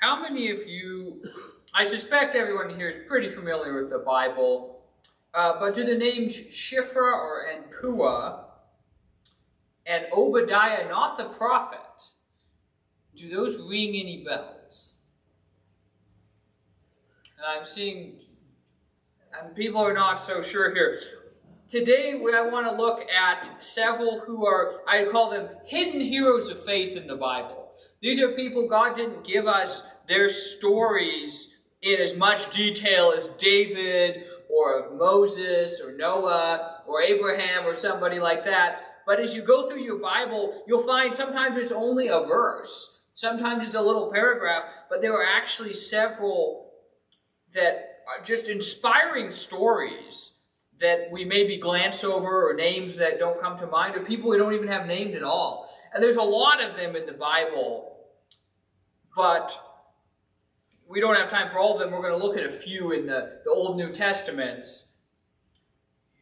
How many of you, I suspect everyone here is pretty familiar with the Bible, but do the names Shiphrah and Puah and Obadiah, not the prophet, do those ring any bells? And I'm seeing people are not so sure here. Today, I want to look at several who are, I call them hidden heroes of faith in the Bible. These are people God didn't give us their stories in as much detail as David or of Moses or Noah or Abraham or somebody like that. But as you go through your Bible, you'll find sometimes it's only a verse. Sometimes it's a little paragraph. But there are actually several that are just inspiring stories that we maybe glance over, or names that don't come to mind, or people we don't even have named at all. And there's a lot of them in the Bible, but we don't have time for all of them. We're going to look at a few in the Old New Testaments.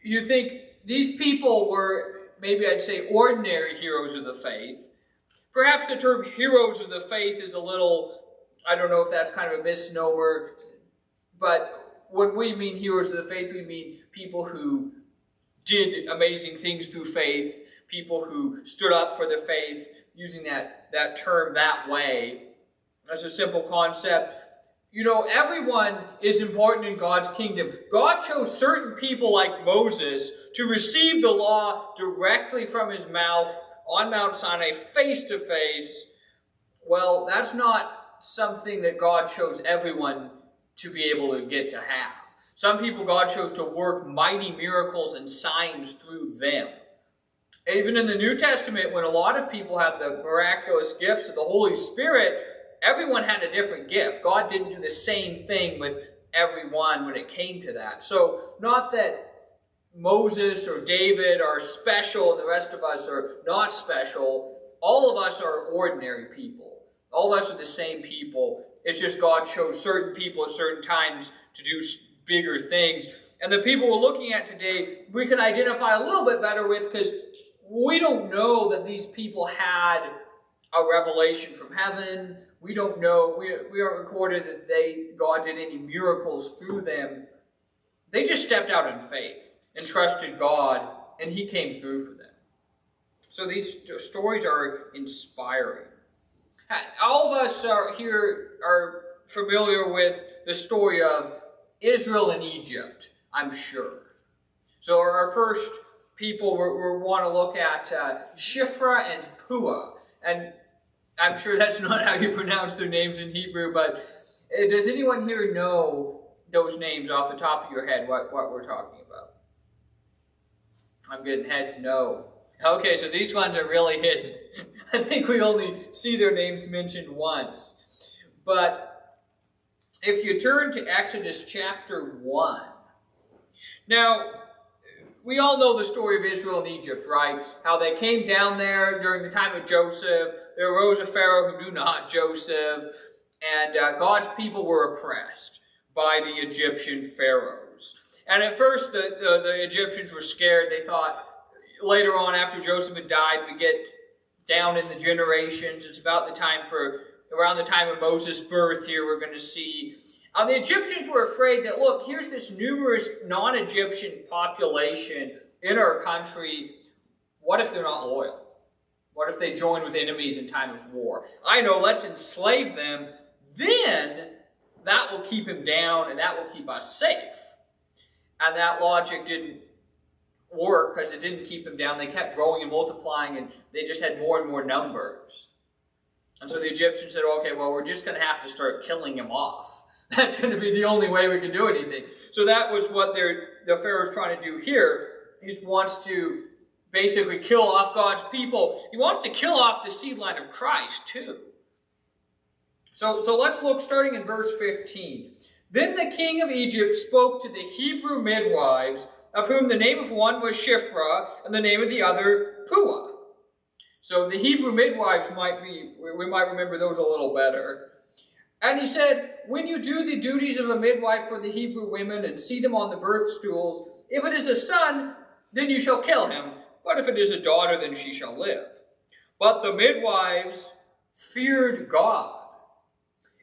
You think these people were, maybe I'd say, ordinary heroes of the faith. Perhaps the term heroes of the faith is a little, I don't know if that's kind of a misnomer, but when we mean heroes of the faith, we mean people who did amazing things through faith, people who stood up for the faith, using that term that way. That's a simple concept. You know, everyone is important in God's kingdom. God chose certain people like Moses to receive the law directly from his mouth on Mount Sinai, face to face. Well, that's not something that God chose everyone to be able to get to have. Some people God chose to work mighty miracles and signs through them. Even in the New Testament, when a lot of people had the miraculous gifts of the Holy Spirit, everyone had a different gift. God didn't do the same thing with everyone when it came to that. So, not that Moses or David are special and the rest of us are not special. All of us are ordinary people. All of us are the same people. It's just God chose certain people at certain times to do bigger things. And the people we're looking at today, we can identify a little bit better with, because we don't know that these people had a revelation from heaven. We don't know, we aren't recorded that God did any miracles through them. They just stepped out in faith and trusted God, and he came through for them. So these stories are inspiring. All of us here are familiar with the story of Israel and Egypt, I'm sure. So our first people we want to look at Shiphrah and Puah. And I'm sure that's not how you pronounce their names in Hebrew, but does anyone here know those names off the top of your head, what we're talking about? I'm getting heads no. Okay, so these ones are really hidden. I think we only see their names mentioned once. But if you turn to Exodus chapter 1. Now, we all know the story of Israel and Egypt, right? How they came down there during the time of Joseph. There arose a Pharaoh who knew not Joseph. And God's people were oppressed by the Egyptian pharaohs. And at first, the Egyptians were scared. They thought, later on, after Joseph had died, we get down in the generations. It's about around the time of Moses' birth here, we're going to see. The Egyptians were afraid that, look, here's this numerous non-Egyptian population in our country. What if they're not loyal? What if they join with enemies in time of war? I know, let's enslave them. Then that will keep him down, and that will keep us safe. And that logic didn't work, because it didn't keep them down. They kept growing and multiplying, and they just had more and more numbers. And so the Egyptians said, okay, well, we're just going to have to start killing them off. That's going to be the only way we can do anything. So that was what the Pharaoh's trying to do here. He wants to basically kill off God's people. He wants to kill off the seed line of Christ, too. So let's look, starting in verse 15. Then the king of Egypt spoke to the Hebrew midwives, of whom the name of one was Shiphrah, and the name of the other Puah. So the Hebrew midwives we might remember those a little better. And he said, when you do the duties of a midwife for the Hebrew women and see them on the birth stools, if it is a son, then you shall kill him. But if it is a daughter, then she shall live. But the midwives feared God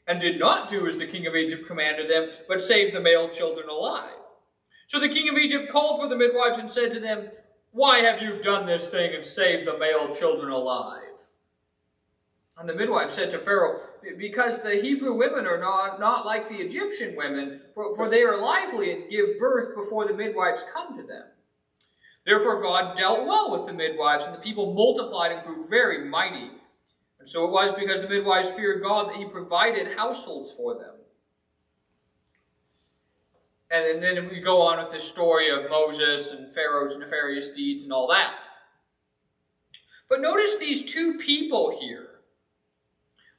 and did not do as the king of Egypt commanded them, but saved the male children alive. So the king of Egypt called for the midwives and said to them, "Why have you done this thing and saved the male children alive?" And the midwife said to Pharaoh, "Because the Hebrew women are not like the Egyptian women, for they are lively and give birth before the midwives come to them." Therefore God dealt well with the midwives, and the people multiplied and grew very mighty. And so it was because the midwives feared God that he provided households for them. And then we go on with the story of Moses and Pharaoh's nefarious deeds and all that. But notice these two people here.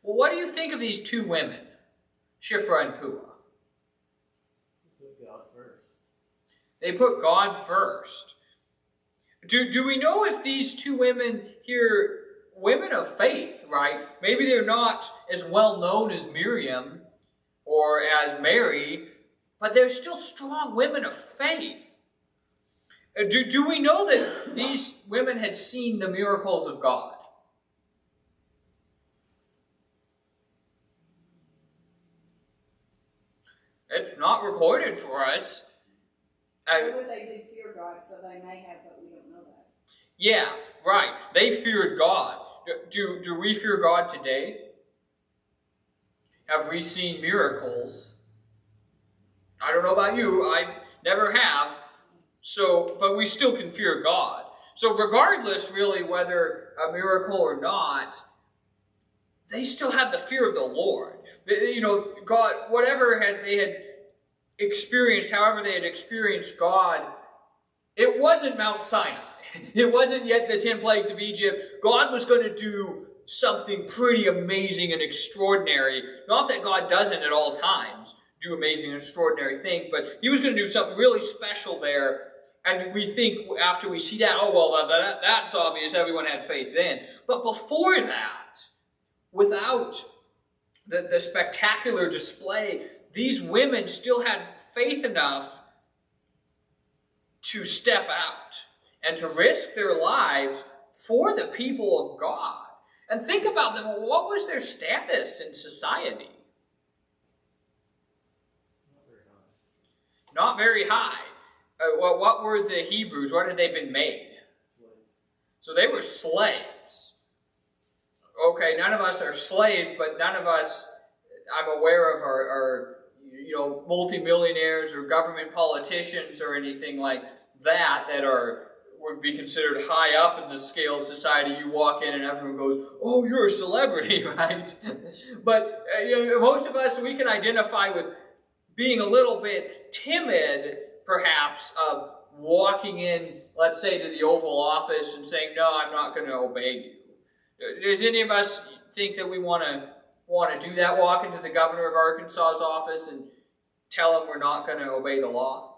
Well, what do you think of these two women, Shiphrah and Puah? Put God first. They put God first. Do we know if these two women here, women of faith, right? Maybe they're not as well known as Miriam or as Mary, but they're still strong women of faith. Do we know that these women had seen the miracles of God? It's not recorded for us. Why would they do fear God? So they may have, but we don't know that. Yeah, right. They feared God. Do we fear God today? Have we seen miracles? I don't know about you. I never have. But we still can fear God. So regardless, really, whether a miracle or not, they still had the fear of the Lord. God, whatever they had experienced, however they had experienced God, it wasn't Mount Sinai. It wasn't yet the 10 plagues of Egypt. God was going to do something pretty amazing and extraordinary. Not that God doesn't at all times do amazing and extraordinary things, but he was going to do something really special there. And we think after we see that, oh, well, that's obvious. Everyone had faith then. But before that, without the spectacular display, these women still had faith enough to step out and to risk their lives for the people of God. And think about them. What was their status in society? Not very high. What were the Hebrews? What had they been made? Slaves. So they were slaves. Okay, none of us are slaves, but none of us, I'm aware of, are multimillionaires or government politicians or anything like that would be considered high up in the scale of society. You walk in and everyone goes, "Oh, you're a celebrity," right? But most of us, we can identify with being a little bit timid, perhaps, of walking in, let's say, to the Oval Office and saying, "No, I'm not going to obey you." Does any of us think that we want to do that? Walk into the governor of Arkansas's office and tell him we're not going to obey the law?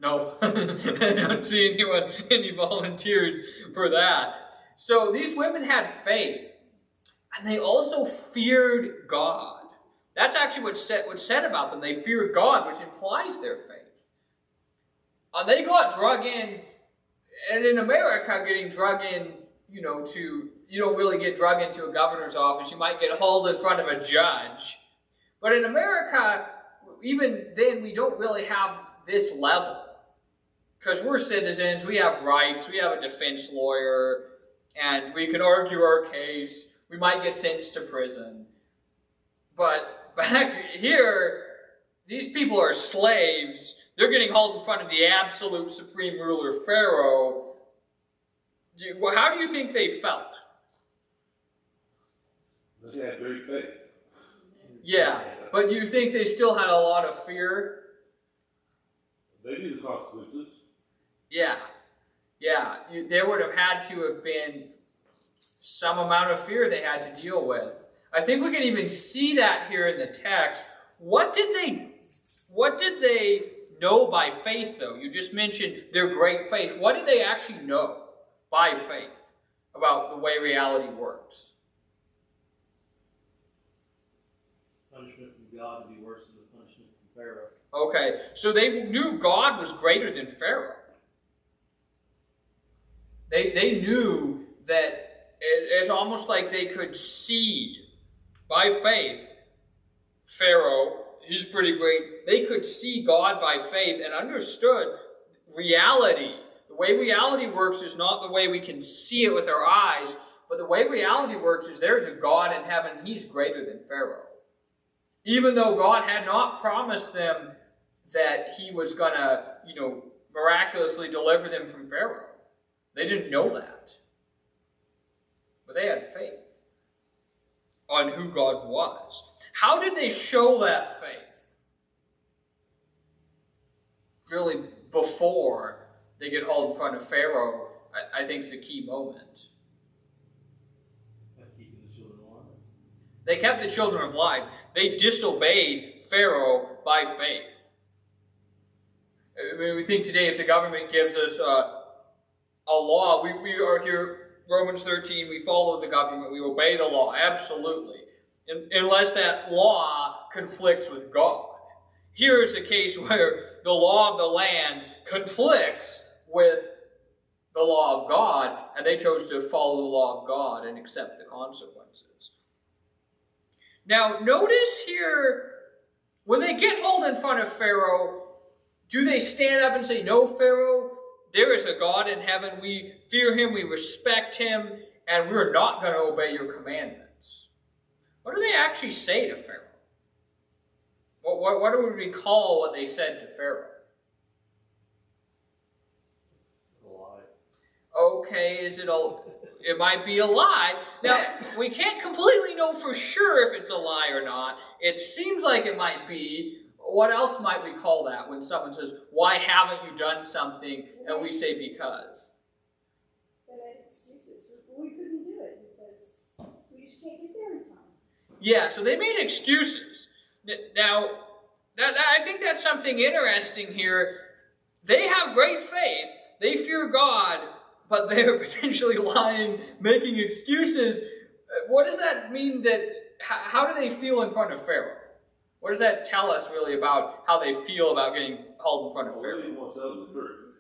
No, I don't see any volunteers for that. So these women had faith, and they also feared God. That's actually what's said about them. They feared God, which implies their faith. And they got drug in, and in America, getting drug in, you don't really get drug into a governor's office. You might get hauled in front of a judge. But in America, even then, we don't really have this level. Because we're citizens, we have rights, we have a defense lawyer, and we can argue our case. We might get sentenced to prison. But back here, these people are slaves. They're getting hauled in front of the absolute supreme ruler, Pharaoh. How do you think they felt? They had great faith. Yeah, but do you think they still had a lot of fear? They knew the consequences. Yeah. There would have had to have been some amount of fear they had to deal with. I think we can even see that here in the text. What did they know by faith, though? You just mentioned their great faith. What did they actually know by faith about the way reality works? Punishment from God would be worse than the punishment from Pharaoh. Okay, so they knew God was greater than Pharaoh. They knew that it's almost like they could see by faith Pharaoh. He's pretty great. They could see God by faith and understood reality. The way reality works is not the way we can see it with our eyes, but the way reality works is there's a God in heaven. He's greater than Pharaoh. Even though God had not promised them that he was going to, miraculously deliver them from Pharaoh. They didn't know that. But they had faith on who God was. How did they show that faith? Really, before they get hauled in front of Pharaoh, I think is the key moment. Keeping the children alive. They kept the children alive. They disobeyed Pharaoh by faith. I mean, we think today if the government gives us a law, we are here, Romans 13, we follow the government, we obey the law, absolutely. Unless that law conflicts with God. Here is a case where the law of the land conflicts with the law of God, and they chose to follow the law of God and accept the consequences. Now, notice here, when they get hauled in front of Pharaoh, do they stand up and say, "No, Pharaoh, there is a God in heaven. We fear him, we respect him, and we're not going to obey your commandments"? What do they actually say to Pharaoh? What do we recall what they said to Pharaoh? A lie. Okay, it might be a lie. Now, we can't completely know for sure if it's a lie or not. It seems like it might be. What else might we call that when someone says, "Why haven't you done something?" and we say, "Because." They had excuses. We couldn't do it because we just can't get there in time. Yeah, so they made excuses. Now, I think that's something interesting here. They have great faith. They fear God, but they're potentially lying, making excuses. What does that mean? How do they feel in front of Pharaoh? What does that tell us really about how they feel about getting hauled in front of Pharaoh? They didn't want to tell them the truth.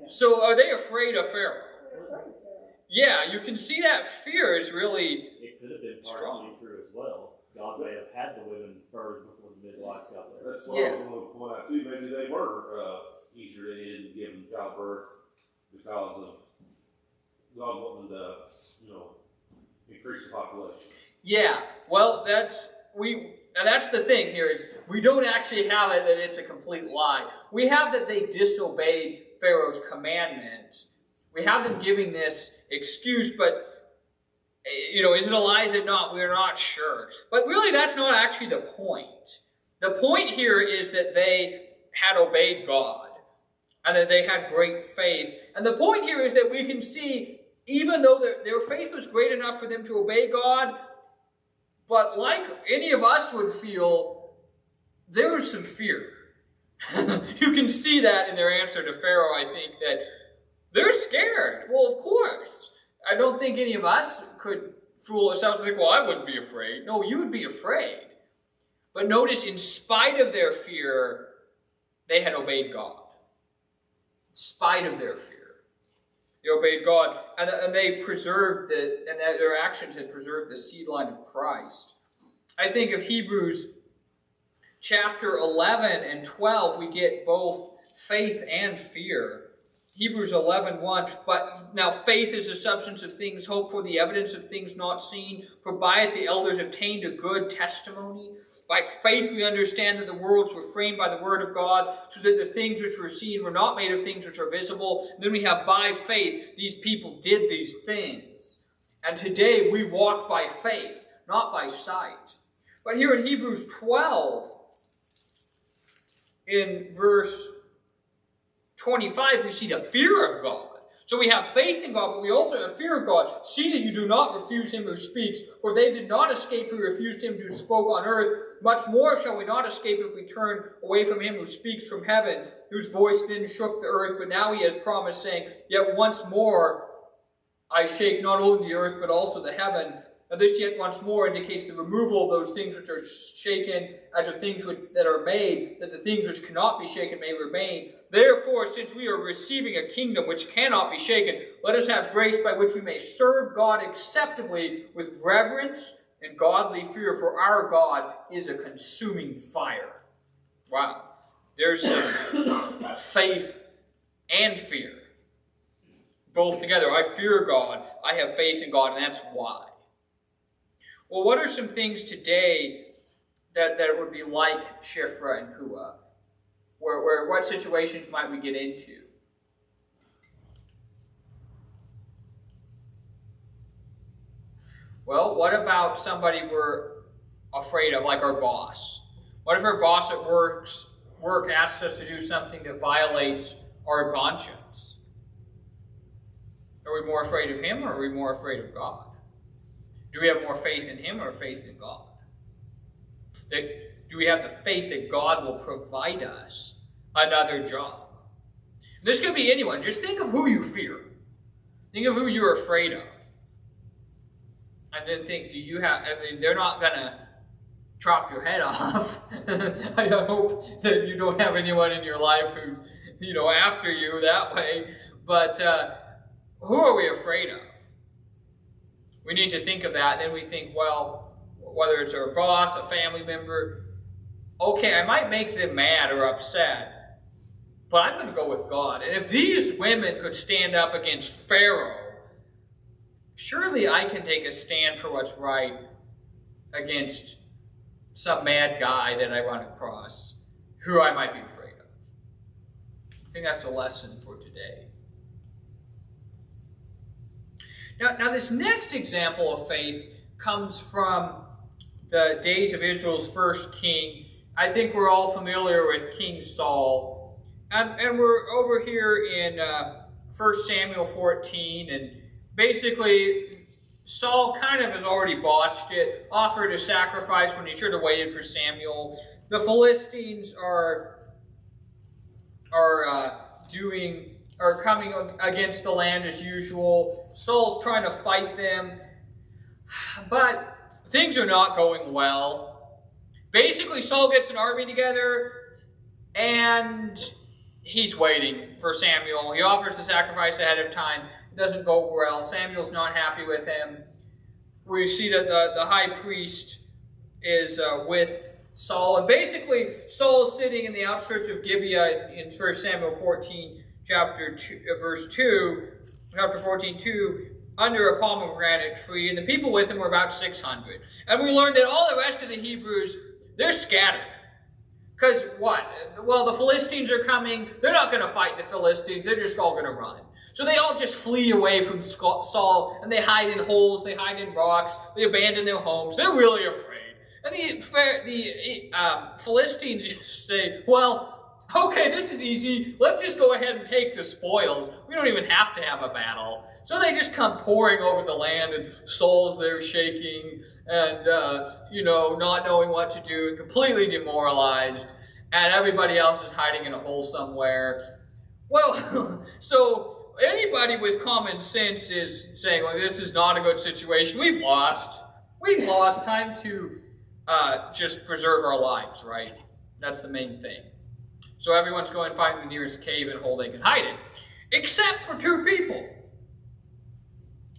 So are they afraid of Pharaoh? They're afraid of Pharaoh. Yeah, you can see that fear is really It could have been strong. partially true as well. God may have had the women first before the midwives got there. That's what Yeah. I want to point out too. Maybe they were easier. They didn't give them childbirth because of God wanting to, increase the population. Yeah, well, that's the thing here is we don't actually have it that it's a complete lie. We have that they disobeyed Pharaoh's commandments. We have them giving this excuse, but, is it a lie? Is it not? We're not sure. But really, that's not actually the point. The point here is that they had obeyed God and that they had great faith. And the point here is that we can see, even though their faith was great enough for them to obey God, but like any of us would feel, there was some fear. You can see that in their answer to Pharaoh, I think, that they're scared. Well, of course. I don't think any of us could fool ourselves and think, well, I wouldn't be afraid. No, you would be afraid. But notice, in spite of their fear, they had obeyed God. In spite of their fear. They obeyed God, and they preserved and that their actions had preserved the seed line of Christ. I think of Hebrews chapter 11 and 12, we get both faith and fear. Hebrews 11:1, but now faith is the substance of things hoped for, the evidence of things not seen, for by it the elders obtained a good testimony. By faith we understand that the worlds were framed by the word of God, so that the things which were seen were not made of things which are visible. And then we have by faith, these people did these things. And today we walk by faith, not by sight. But here in Hebrews 12, in verse 25, we see the fear of God. So we have faith in God, but we also have fear of God. See that you do not refuse him who speaks, for they did not escape who refused him who spoke on earth. Much more shall we not escape if we turn away from him who speaks from heaven, whose voice then shook the earth. But now he has promised, saying, "Yet once more I shake not only the earth, but also the heaven." This yet once more indicates the removal of those things which are shaken, as of things that are made, that the things which cannot be shaken may remain. Therefore, since we are receiving a kingdom which cannot be shaken, let us have grace by which we may serve God acceptably with reverence and godly fear, for our God is a consuming fire. Wow. There's some faith and fear. Both together. I fear God. I have faith in God, and that's why. Well, what are some things today that would be like Shifra and Puah? What situations might we get into? Well, what about somebody we're afraid of, like our boss? What if our boss at work asks us to do something that violates our conscience? Are we more afraid of him, or are we more afraid of God? Do we have more faith in him or faith in God? Do we have the faith that God will provide us another job? This could be anyone. Just think of who you fear. Think of who you're afraid of. And then think, they're not going to chop your head off. I hope that you don't have anyone in your life who's, after you that way. But who are we afraid of? We need to think of that, and then we think, well, whether it's our boss, a family member, okay, I might make them mad or upset, but I'm going to go with God. And if these women could stand up against Pharaoh, surely I can take a stand for what's right against some mad guy that I run across who I might be afraid of. I think that's a lesson for today. Now, this next example of faith comes from the days of Israel's first king. I think we're all familiar with King Saul. And we're over here in 1 Samuel 14. And basically, Saul kind of has already botched it, offered a sacrifice when he should have waited for Samuel. The Philistines are coming against the land as usual. Saul's trying to fight them, but things are not going well. Basically, Saul gets an army together, and he's waiting for Samuel. He offers the sacrifice ahead of time. It doesn't go well. Samuel's not happy with him. We see that the high priest is with Saul, and basically, Saul's sitting in the outskirts of Gibeah in 1 Samuel 14, chapter 14:2, under a pomegranate tree, and the people with him were about 600. And we learned that all the rest of the Hebrews, they're scattered. Because what? Well, the Philistines are coming. They're not going to fight the Philistines. They're just all going to run. So they all just flee away from Saul, and they hide in holes, they hide in rocks, they abandon their homes. They're really afraid. And the Philistines just say, well, okay, this is easy. Let's just go ahead and take the spoils. We don't even have to have a battle. So they just come pouring over the land, and Saul's there shaking and, not knowing what to do, and completely demoralized. And everybody else is hiding in a hole somewhere. Well, so anybody with common sense is saying, well, this is not a good situation. We've lost. Time to just preserve our lives, right? That's the main thing. So everyone's going finding the nearest cave and hole they can hide in. Except for two people.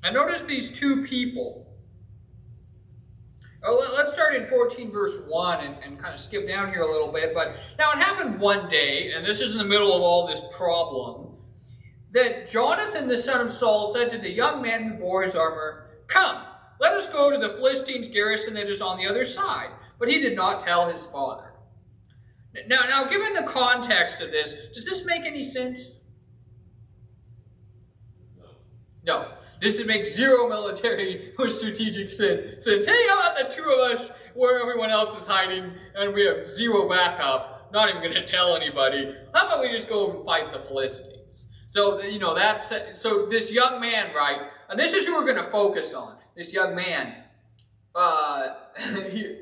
And notice these two people. Let's start in 14 verse 1 and kind of skip down here a little bit. But now it happened one day, and this is in the middle of all this problem, that Jonathan the son of Saul said to the young man who bore his armor, "Come, let us go to the Philistines' garrison that is on the other side." But he did not tell his father. Now, given the context of this, does this make any sense? No. This makes zero military or strategic sense. Hey, how about the two of us where everyone else is hiding and we have zero backup, not even going to tell anybody? How about we just go over and fight the Philistines? So, so this young man, right, and this is who we're going to focus on, this young man.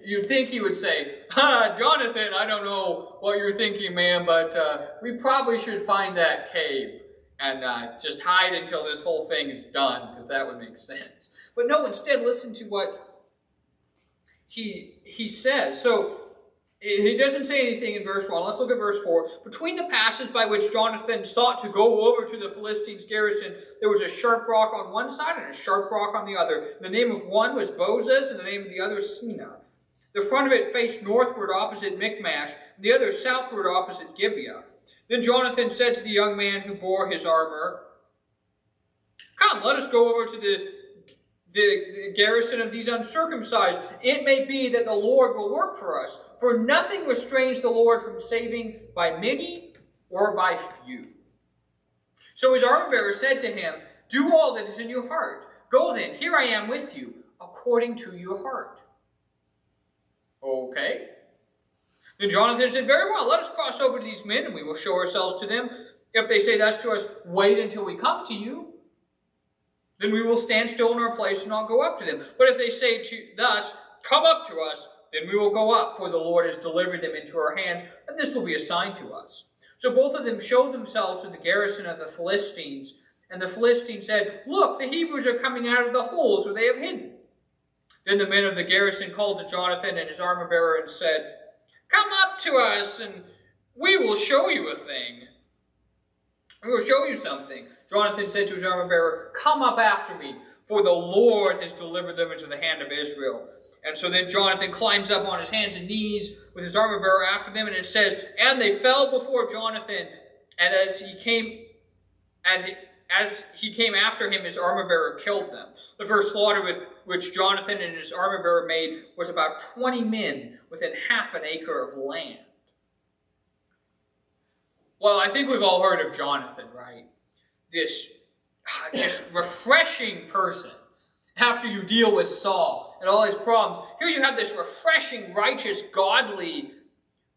You'd think he would say, Jonathan, I don't know what you're thinking, man, but we probably should find that cave. and just hide until this whole thing is done, because that would make sense. But no, instead, listen to what he says. So he doesn't say anything in verse 1. Let's look at verse 4. Between the passes by which Jonathan sought to go over to the Philistines' garrison, there was a sharp rock on one side and a sharp rock on the other. The name of one was Bozez, and the name of the other Sina. The front of it faced northward opposite Michmash, and the other southward opposite Gibeah. Then Jonathan said to the young man who bore his armor, "Come, let us go over to the garrison of these uncircumcised. It may be that the Lord will work for us, for nothing restrains the Lord from saving by many or by few." So his armor-bearer said to him, "Do all that is in your heart. Go then, here I am with you, according to your heart." Okay. Then Jonathan said, "Very well, let us cross over to these men, and we will show ourselves to them. If they say thus to us, 'Wait until we come to you,' then we will stand still in our place and not go up to them. But if they say thus, 'Come up to us,' then we will go up, for the Lord has delivered them into our hands, and this will be a sign to us." So both of them showed themselves to the garrison of the Philistines, and the Philistines said, "Look, the Hebrews are coming out of the holes where they have hidden." Then the men of the garrison called to Jonathan and his armor-bearer and said, "Come up to us, and we will show you a thing. We will show you something." Jonathan said to his armor-bearer, "Come up after me, for the Lord has delivered them into the hand of Israel." And so then Jonathan climbs up on his hands and knees with his armor-bearer after them, and it says, "And they fell before Jonathan, and as he came after him, his armor-bearer killed them." The first slaughter which Jonathan and his armor-bearer made was about 20 men within half an acre of land. Well, I think we've all heard of Jonathan, right? This just refreshing person after you deal with Saul and all his problems. Here you have this refreshing, righteous, godly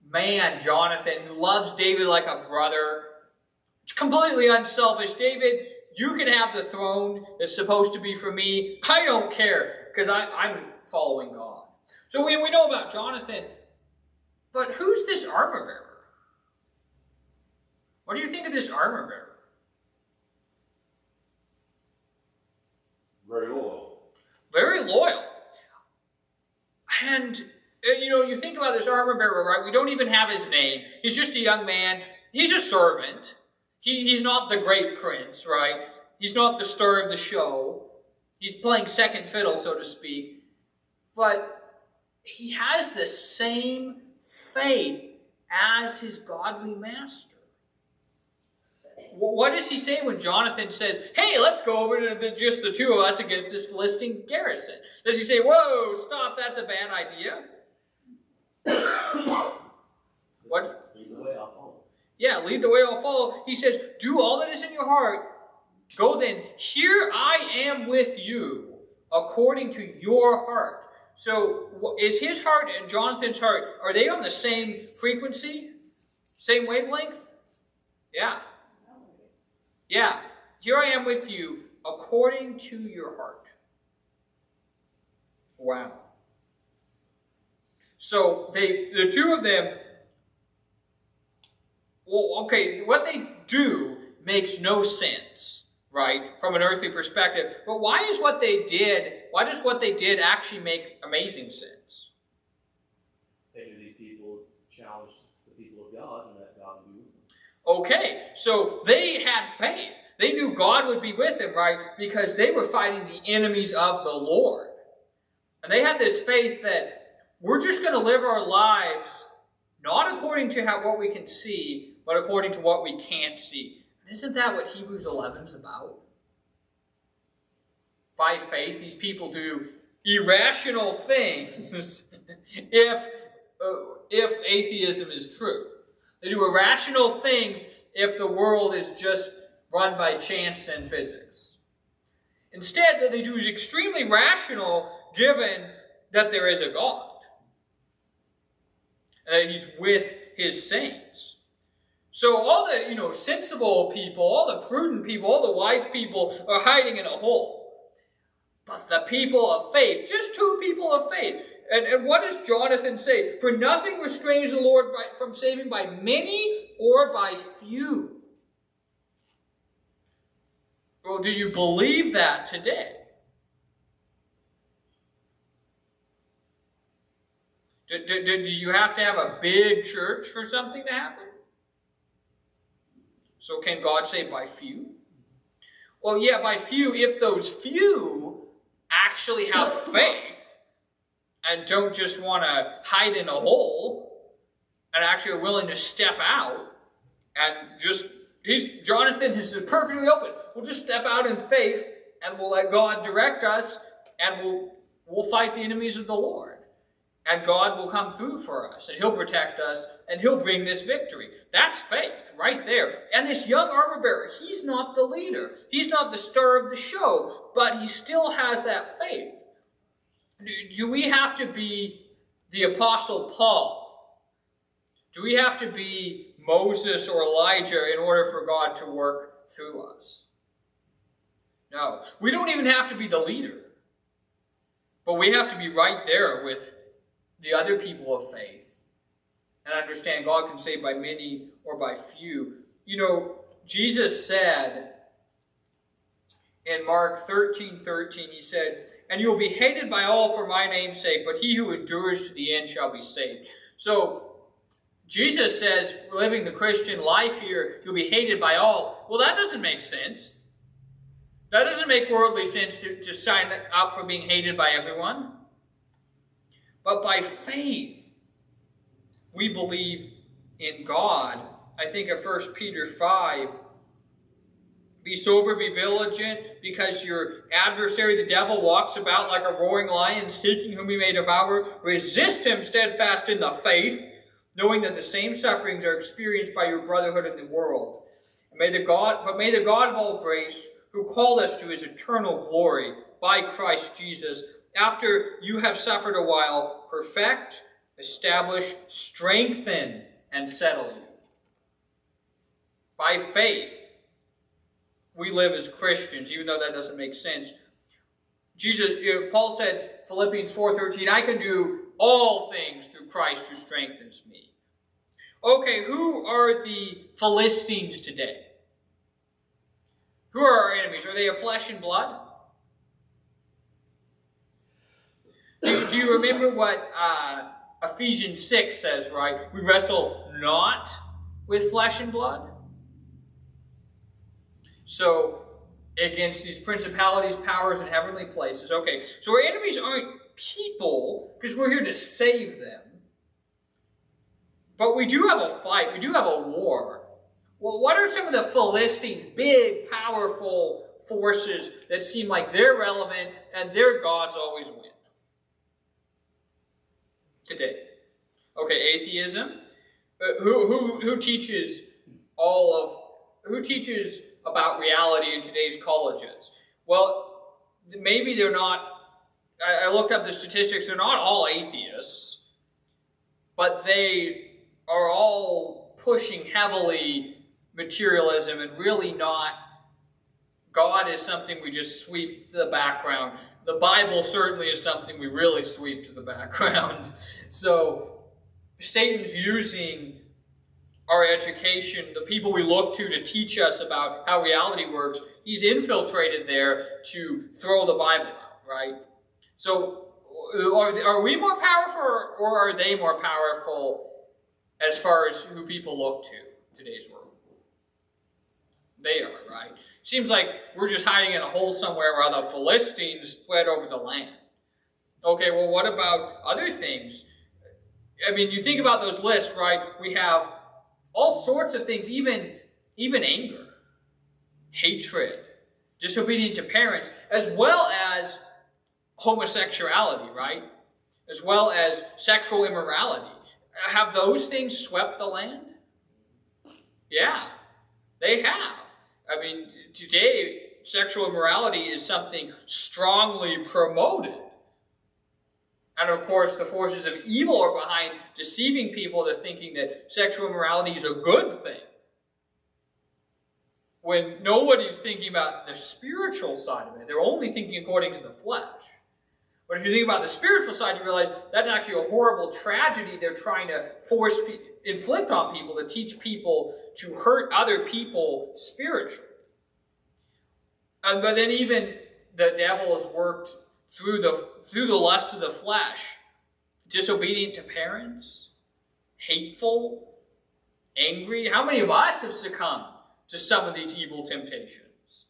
man, Jonathan, who loves David like a brother. Completely unselfish. "David, you can have the throne that's supposed to be for me. I don't care, because I'm following God." So we know about Jonathan, but who's this armor-bearer? What do you think of this armor-bearer? Very loyal. Very loyal. And, you think about this armor-bearer, right? We don't even have his name. He's just a young man. He's a servant. He's not the great prince, right? He's not the star of the show. He's playing second fiddle, so to speak. But he has the same faith as his godly master. What does he say when Jonathan says, "Hey, let's go over to just the two of us against this Philistine garrison"? Does he say, "Whoa, stop, that's a bad idea"? What? Lead the way, I'll follow. Yeah, lead the way, I'll follow. He says, "Do all that is in your heart. Go then, here I am with you, according to your heart." So is his heart and Jonathan's heart, are they on the same frequency? Same wavelength? Yeah. Yeah. "Here I am with you, according to your heart." Wow. So the two of them, well, okay, what they do makes no sense, right, from an earthly perspective. But why does what they did actually make amazing sense? They knew these people challenged the people of God, and that God would be with them. Okay, so they had faith. They knew God would be with them, right, because they were fighting the enemies of the Lord. And they had this faith that we're just going to live our lives not according to what we can see, but according to what we can't see. And isn't that what Hebrews 11 is about? By faith, these people do irrational things if atheism is true. They do irrational things if the world is just run by chance and physics. Instead, what they do is extremely rational, given that there is a God. And that He's with His saints. So all the, sensible people, all the prudent people, all the wise people are hiding in a hole. But the people of faith, just two people of faith. And what does Jonathan say? "For nothing restrains the Lord from saving by many or by few." Well, do you believe that today? Do you have to have a big church for something to happen? So can God say by few? Well, yeah, by few, if those few actually have faith and don't just want to hide in a hole and actually are willing to step out and just, Jonathan is perfectly open. We'll just step out in faith and we'll let God direct us and we'll fight the enemies of the Lord. And God will come through for us, and He'll protect us, and He'll bring this victory. That's faith right there. And this young armor bearer, he's not the leader. He's not the star of the show, but he still has that faith. Do we have to be the Apostle Paul? Do we have to be Moses or Elijah in order for God to work through us? No. We don't even have to be the leader. But we have to be right there with the other people of faith and understand God can save by many or by few. You know, Jesus said in Mark 13:13, He said, "And you will be hated by all for my name's sake, but he who endures to the end shall be saved." So Jesus says, living the Christian life here, you'll be hated by all. Well, that doesn't make sense. That doesn't make worldly sense to sign up for being hated by everyone. But by faith, we believe in God. I think of 1 Peter 5. Be sober, be vigilant, because your adversary, the devil, walks about like a roaring lion, seeking whom he may devour. Resist him steadfast in the faith, knowing that the same sufferings are experienced by your brotherhood in the world. May the God of all grace, who called us to His eternal glory by Christ Jesus, after you have suffered a while, perfect, establish, strengthen, and settle you. By faith, we live as Christians, even though that doesn't make sense. Paul said, Philippians 4:13, I can do all things through Christ who strengthens me. Okay, who are the Philistines today? Who are our enemies? Are they of flesh and blood? Do you remember what Ephesians 6 says, right? We wrestle not with flesh and blood. So, against these principalities, powers, and heavenly places. Okay, so our enemies aren't people, because we're here to save them. But we do have a fight. We do have a war. Well, what are some of the Philistines, big, powerful forces that seem like they're relevant and their gods always win? Today. Okay, atheism. Who teaches who teaches about reality in today's colleges? Well, maybe they're not. I looked up the statistics. They're not all atheists, but they are all pushing heavily materialism and really not. God is something we just sweep to the background. The Bible certainly is something we really sweep to the background. So Satan's using our education, the people we look to teach us about how reality works, he's infiltrated there to throw the Bible out, right? So are we more powerful or are they more powerful as far as who people look to today's world? They are, right? Seems like we're just hiding in a hole somewhere while the Philistines spread over the land. Okay, well, what about other things? I mean, you think about those lists, right? We have all sorts of things, even anger, hatred, disobedience to parents, as well as homosexuality, right? As well as sexual immorality. Have those things swept the land? Yeah, they have. I mean, today, sexual immorality is something strongly promoted. And of course, the forces of evil are behind deceiving people to thinking that sexual immorality is a good thing. When nobody's thinking about the spiritual side of it, they're only thinking according to the flesh. But if you think about the spiritual side, you realize that's actually a horrible tragedy they're trying to inflict on people, to teach people to hurt other people spiritually. But then even the devil has worked through the lust of the flesh. Disobedient to parents, hateful, angry. How many of us have succumbed to some of these evil temptations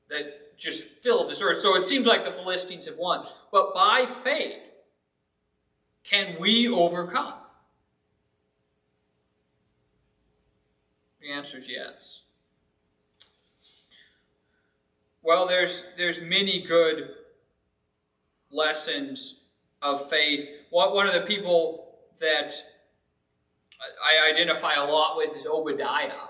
that just filled this earth? So it seems like the Philistines have won. But by faith, can we overcome? The answer is yes. Well, there's many good lessons of faith. One of the people that I identify a lot with is Obadiah.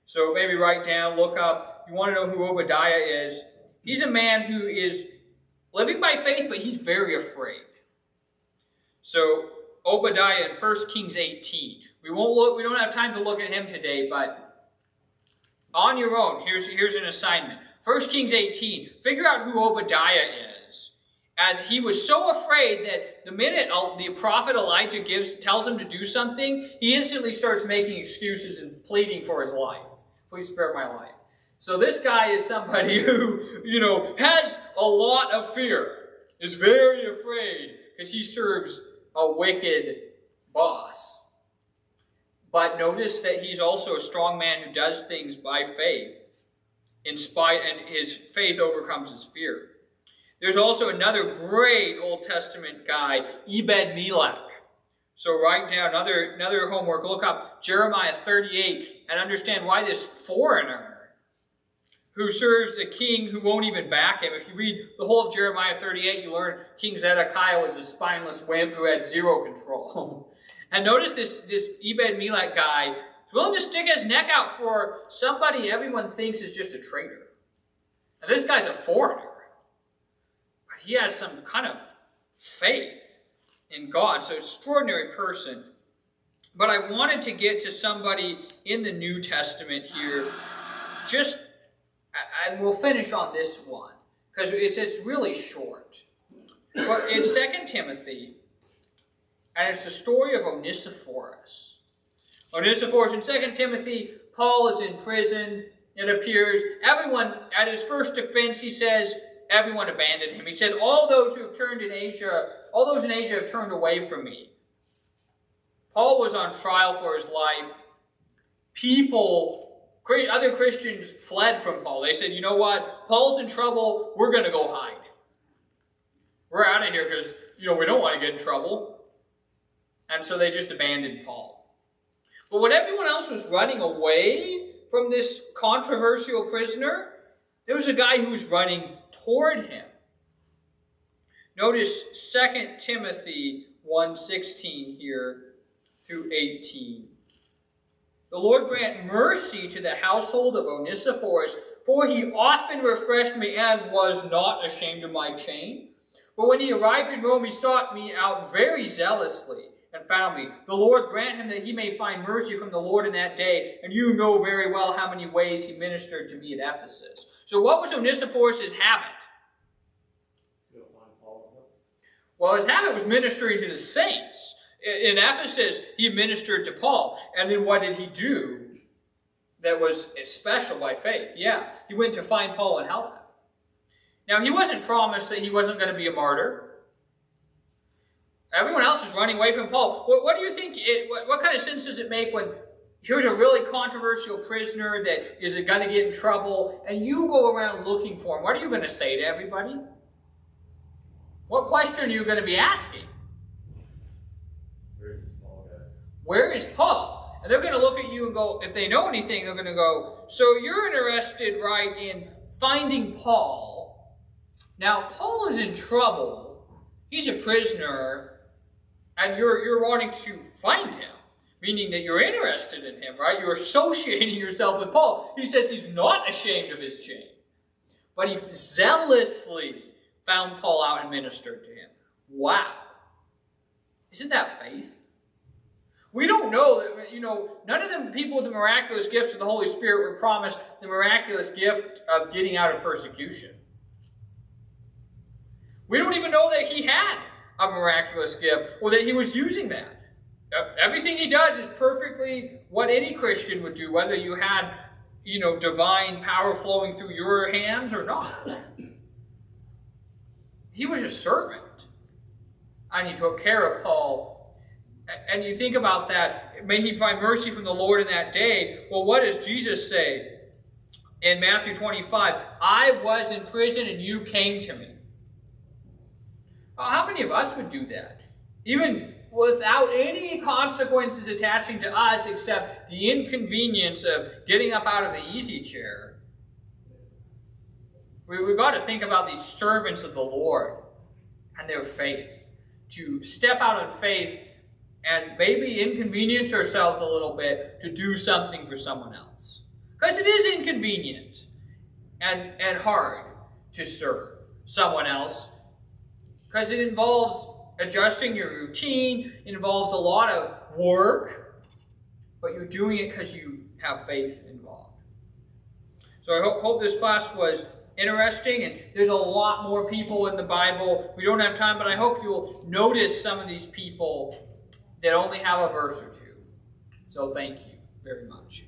So maybe write down, look up. You want to know who Obadiah is? He's a man who is living by faith, but he's very afraid. So Obadiah in 1 Kings 18. We don't have time to look at him today, but on your own, here's an assignment. 1 Kings 18, figure out who Obadiah is. And he was so afraid that the minute the prophet Elijah tells him to do something, he instantly starts making excuses and pleading for his life. Please spare my life. So this guy is somebody who, has a lot of fear, is very afraid because he serves a wicked boss. But notice that he's also a strong man who does things by faith, and his faith overcomes his fear. There's also another great Old Testament guy, Ebed-Melech. So write down another homework. Look up Jeremiah 38 and understand why this foreigner who serves a king who won't even back him. If you read the whole of Jeremiah 38, you learn King Zedekiah was a spineless wimp who had zero control. And notice this Ebed-Melech guy is willing to stick his neck out for somebody everyone thinks is just a traitor. And this guy's a foreigner. But he has some kind of faith in God. So extraordinary person. But I wanted to get to somebody in the New Testament here. And we'll finish on this one. Because it's really short. But it's 2 Timothy. And it's the story of Onesiphorus. Onesiphorus in 2 Timothy, Paul is in prison. It appears everyone, at his first defense, he says, everyone abandoned him. He said, all those in Asia have turned away from me. Paul was on trial for his life. Other Christians fled from Paul. They said, you know what? Paul's in trouble. We're going to go hide. We're out of here because, we don't want to get in trouble. And so they just abandoned Paul. But when everyone else was running away from this controversial prisoner, there was a guy who was running toward him. Notice 2 Timothy 1:16 here through 18. The Lord grant mercy to the household of Onesiphorus, for he often refreshed me and was not ashamed of my chain. But when he arrived in Rome, he sought me out very zealously and found me. The Lord grant him that he may find mercy from the Lord in that day. And you know very well how many ways he ministered to me at Ephesus. So what was Onesiphorus' habit? Well, his habit was ministering to the saints. In Ephesus, he ministered to Paul. And then what did he do that was special by faith? Yeah, he went to find Paul and help him. Now, he wasn't promised that he wasn't going to be a martyr. Everyone else is running away from Paul. What do you think? What kind of sense does it make when here's a really controversial prisoner that is going to get in trouble, and you go around looking for him? What are you going to say to everybody? What question are you going to be asking? Where is this Paul guy? Where is Paul? And they're going to look at you and go, if they know anything, they're going to go, so you're interested, right, in finding Paul. Now, Paul is in trouble. He's a prisoner. And you're wanting to find him, meaning that you're interested in him, right? You're associating yourself with Paul. He says he's not ashamed of his chain. But he zealously found Paul out and ministered to him. Wow. Isn't that faith? We don't know that, none of the people with the miraculous gifts of the Holy Spirit were promised the miraculous gift of getting out of persecution. We don't even know that he had a miraculous gift, or that he was using that. Everything he does is perfectly what any Christian would do, whether you had divine power flowing through your hands or not. He was a servant. And he took care of Paul. And you think about that. May he find mercy from the Lord in that day. Well, what does Jesus say in Matthew 25? I was in prison and you came to me. Well, how many of us would do that? Even without any consequences attaching to us except the inconvenience of getting up out of the easy chair. We've got to think about these servants of the Lord and their faith. To step out in faith and maybe inconvenience ourselves a little bit to do something for someone else. Because it is inconvenient and hard to serve someone else. Because it involves adjusting your routine. It involves a lot of work. But you're doing it because you have faith involved. So I hope this class was interesting, and there's a lot more people in the Bible. We don't have time, but I hope you'll notice some of these people that only have a verse or two. So thank you very much.